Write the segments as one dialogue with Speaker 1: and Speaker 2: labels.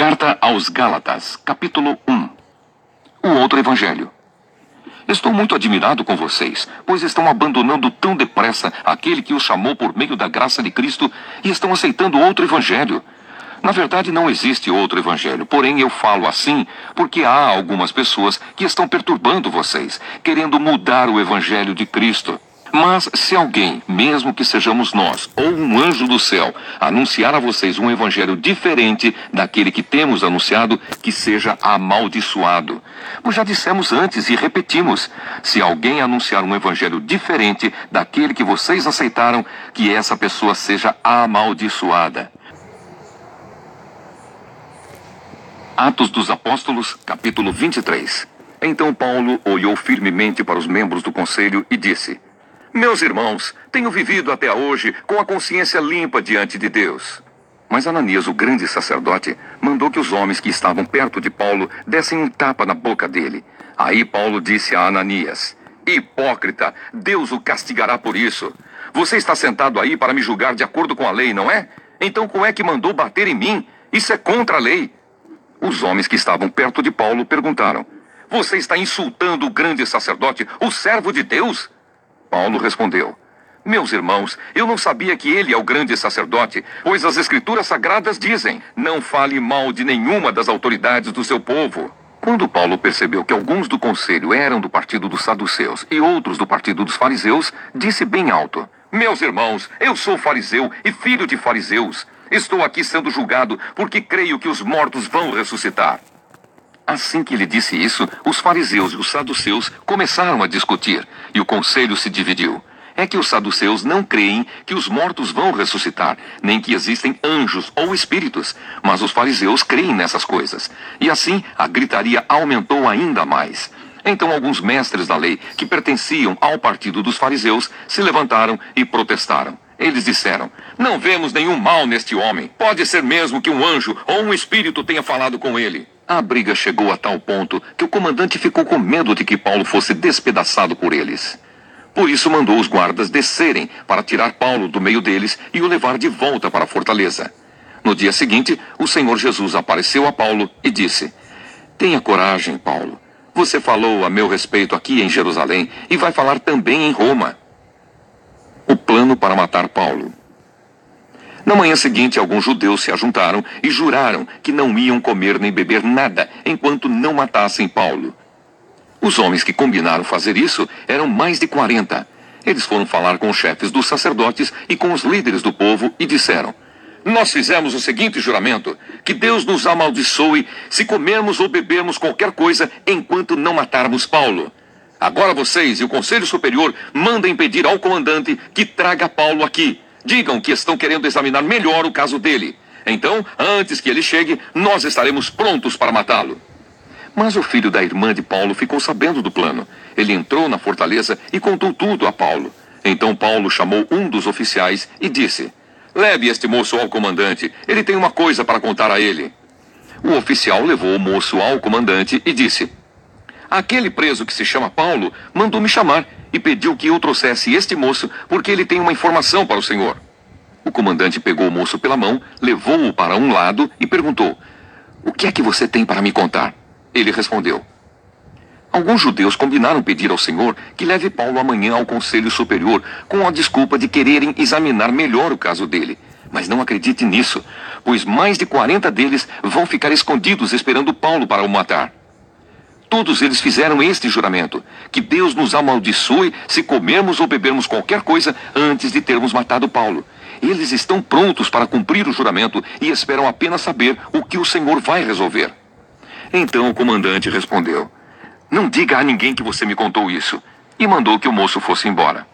Speaker 1: Carta aos Gálatas, capítulo 1. O outro evangelho. Estou muito admirado com vocês, pois estão abandonando tão depressa aquele que os chamou por meio da graça de Cristo e estão aceitando outro evangelho. Na verdade, não existe outro evangelho, porém eu falo assim porque há algumas pessoas que estão perturbando vocês, querendo mudar o evangelho de Cristo. Mas se alguém, mesmo que sejamos nós, ou um anjo do céu, anunciar a vocês um evangelho diferente daquele que temos anunciado, que seja amaldiçoado. Pois já dissemos antes e repetimos, se alguém anunciar um evangelho diferente daquele que vocês aceitaram, que essa pessoa seja amaldiçoada. Atos dos Apóstolos, capítulo 23. Então Paulo olhou firmemente para os membros do conselho e disse: Meus irmãos, tenho vivido até hoje com a consciência limpa diante de Deus. Mas Ananias, o grande sacerdote, mandou que os homens que estavam perto de Paulo dessem um tapa na boca dele. Aí Paulo disse a Ananias: Hipócrita, Deus o castigará por isso. Você está sentado aí para me julgar de acordo com a lei, não é? Então como é que mandou bater em mim? Isso é contra a lei. Os homens que estavam perto de Paulo perguntaram: Você está insultando o grande sacerdote, o servo de Deus? Paulo respondeu: Meus irmãos, eu não sabia que ele é o grande sacerdote, pois as escrituras sagradas dizem: Não fale mal de nenhuma das autoridades do seu povo. Quando Paulo percebeu que alguns do conselho eram do partido dos saduceus e outros do partido dos fariseus, disse bem alto: Meus irmãos, eu sou fariseu e filho de fariseus. Estou aqui sendo julgado porque creio que os mortos vão ressuscitar. Assim que ele disse isso, os fariseus e os saduceus começaram a discutir, e o conselho se dividiu. É que os saduceus não creem que os mortos vão ressuscitar, nem que existem anjos ou espíritos, mas os fariseus creem nessas coisas. E assim, a gritaria aumentou ainda mais. Então alguns mestres da lei, que pertenciam ao partido dos fariseus, se levantaram e protestaram. Eles disseram: Não vemos nenhum mal neste homem. Pode ser mesmo que um anjo ou um espírito tenha falado com ele. A briga chegou a tal ponto que o comandante ficou com medo de que Paulo fosse despedaçado por eles. Por isso mandou os guardas descerem para tirar Paulo do meio deles e o levar de volta para a fortaleza. No dia seguinte, o Senhor Jesus apareceu a Paulo e disse: Tenha coragem, Paulo. Você falou a meu respeito aqui em Jerusalém e vai falar também em Roma. O plano para matar Paulo. Na manhã seguinte, alguns judeus se ajuntaram e juraram que não iam comer nem beber nada enquanto não matassem Paulo. Os homens que combinaram fazer isso eram mais de 40. Eles foram falar com os chefes dos sacerdotes e com os líderes do povo e disseram: Nós fizemos o seguinte juramento: que Deus nos amaldiçoe se comermos ou bebermos qualquer coisa enquanto não matarmos Paulo. Agora vocês e o Conselho Superior mandem pedir ao comandante que traga Paulo aqui. Digam que estão querendo examinar melhor o caso dele. Então, antes que ele chegue, nós estaremos prontos para matá-lo. Mas o filho da irmã de Paulo ficou sabendo do plano. Ele entrou na fortaleza e contou tudo a Paulo. Então Paulo chamou um dos oficiais e disse: Leve este moço ao comandante. Ele tem uma coisa para contar a ele. O oficial levou o moço ao comandante e disse: Aquele preso que se chama Paulo mandou me chamar e pediu que eu trouxesse este moço porque ele tem uma informação para o senhor. O comandante pegou o moço pela mão, levou-o para um lado e perguntou: O que é que você tem para me contar? Ele respondeu: Alguns judeus combinaram pedir ao senhor que leve Paulo amanhã ao Conselho Superior com a desculpa de quererem examinar melhor o caso dele. Mas não acredite nisso, pois mais de 40 deles vão ficar escondidos esperando Paulo para o matar. Todos eles fizeram este juramento: que Deus nos amaldiçoe se comermos ou bebermos qualquer coisa antes de termos matado Paulo. Eles estão prontos para cumprir o juramento e esperam apenas saber o que o Senhor vai resolver. Então o comandante respondeu: Não diga a ninguém que você me contou isso. E mandou que o moço fosse embora.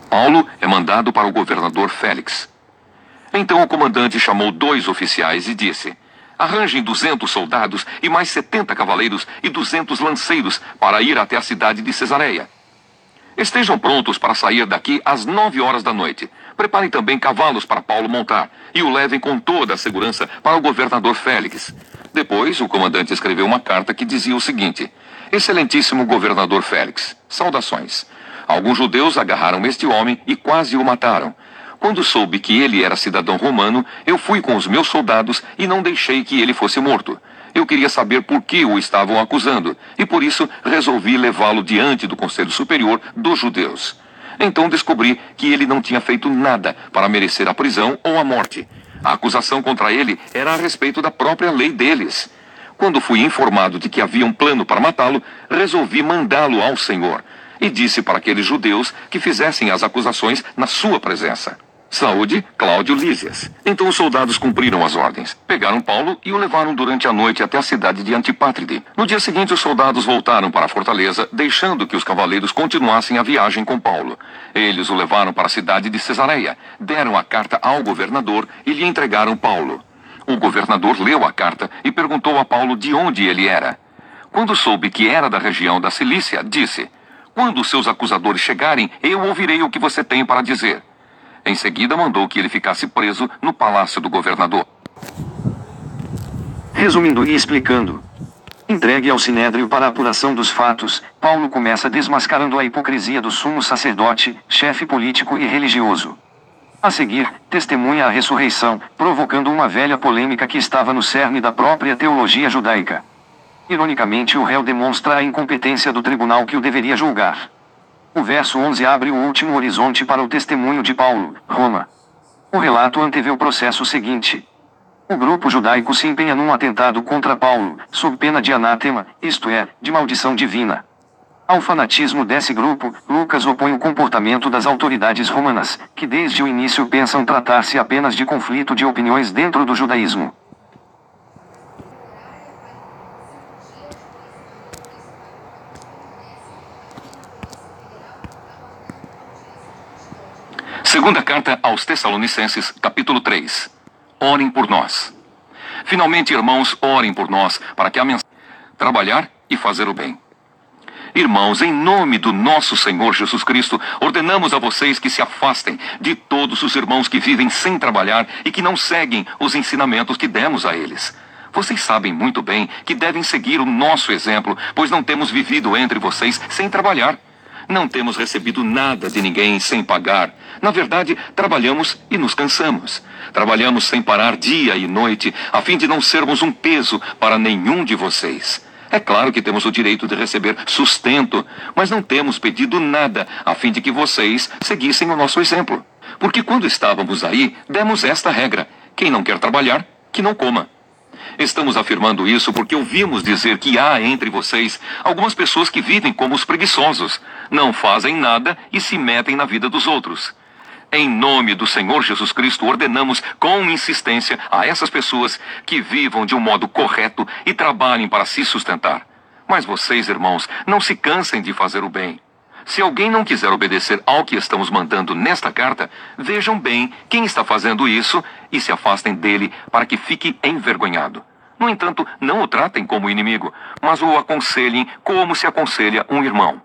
Speaker 1: Paulo é mandado para o governador Félix. Então o comandante chamou 2 oficiais e disse: Arranjem 200 soldados e mais 70 cavaleiros e 200 lanceiros para ir até a cidade de Cesareia. Estejam prontos para sair daqui às 9 horas da noite. Preparem também cavalos para Paulo montar e o levem com toda a segurança para o governador Félix. Depois, o comandante escreveu uma carta que dizia o seguinte: Excelentíssimo governador Félix, saudações. Alguns judeus agarraram este homem e quase o mataram. Quando soube que ele era cidadão romano, eu fui com os meus soldados e não deixei que ele fosse morto. Eu queria saber por que o estavam acusando, e por isso resolvi levá-lo diante do Conselho Superior dos Judeus. Então descobri que ele não tinha feito nada para merecer a prisão ou a morte. A acusação contra ele era a respeito da própria lei deles. Quando fui informado de que havia um plano para matá-lo, resolvi mandá-lo ao Senhor. E disse para aqueles judeus que fizessem as acusações na sua presença. Saúde, Cláudio Lísias. Então os soldados cumpriram as ordens. Pegaram Paulo e o levaram durante a noite até a cidade de Antipátride. No dia seguinte, os soldados voltaram para a fortaleza, deixando que os cavaleiros continuassem a viagem com Paulo. Eles o levaram para a cidade de Cesareia, deram a carta ao governador e lhe entregaram Paulo. O governador leu a carta e perguntou a Paulo de onde ele era. Quando soube que era da região da Cilícia, disse: "Quando os seus acusadores chegarem, eu ouvirei o que você tem para dizer." Em seguida, mandou que ele ficasse preso no palácio do governador.
Speaker 2: Resumindo e explicando. Entregue ao Sinédrio para a apuração dos fatos, Paulo começa desmascarando a hipocrisia do sumo sacerdote, chefe político e religioso. A seguir, testemunha a ressurreição, provocando uma velha polêmica que estava no cerne da própria teologia judaica. Ironicamente, o réu demonstra a incompetência do tribunal que o deveria julgar. O verso 11 abre o último horizonte para o testemunho de Paulo, Roma. O relato antevê o processo seguinte. O grupo judaico se empenha num atentado contra Paulo, sob pena de anátema, isto é, de maldição divina. Ao fanatismo desse grupo, Lucas opõe o comportamento das autoridades romanas, que desde o início pensam tratar-se apenas de conflito de opiniões dentro do judaísmo.
Speaker 1: Segunda carta aos Tessalonicenses, capítulo 3. Orem por nós. Finalmente, irmãos, orem por nós, para que a mensagem trabalhar e fazer o bem. Irmãos, em nome do nosso Senhor Jesus Cristo, ordenamos a vocês que se afastem de todos os irmãos que vivem sem trabalhar e que não seguem os ensinamentos que demos a eles. Vocês sabem muito bem que devem seguir o nosso exemplo, pois não temos vivido entre vocês sem trabalhar. Não temos recebido nada de ninguém sem pagar. Na verdade, trabalhamos e nos cansamos. Trabalhamos sem parar dia e noite, a fim de não sermos um peso para nenhum de vocês. É claro que temos o direito de receber sustento, mas não temos pedido nada a fim de que vocês seguissem o nosso exemplo. Porque quando estávamos aí, demos esta regra: quem não quer trabalhar, que não coma. Estamos afirmando isso porque ouvimos dizer que há entre vocês algumas pessoas que vivem como os preguiçosos, não fazem nada e se metem na vida dos outros. Em nome do Senhor Jesus Cristo, ordenamos com insistência a essas pessoas que vivam de um modo correto e trabalhem para se sustentar. Mas vocês, irmãos, não se cansem de fazer o bem. Se alguém não quiser obedecer ao que estamos mandando nesta carta, vejam bem quem está fazendo isso e se afastem dele para que fique envergonhado. No entanto, não o tratem como inimigo, mas o aconselhem como se aconselha um irmão.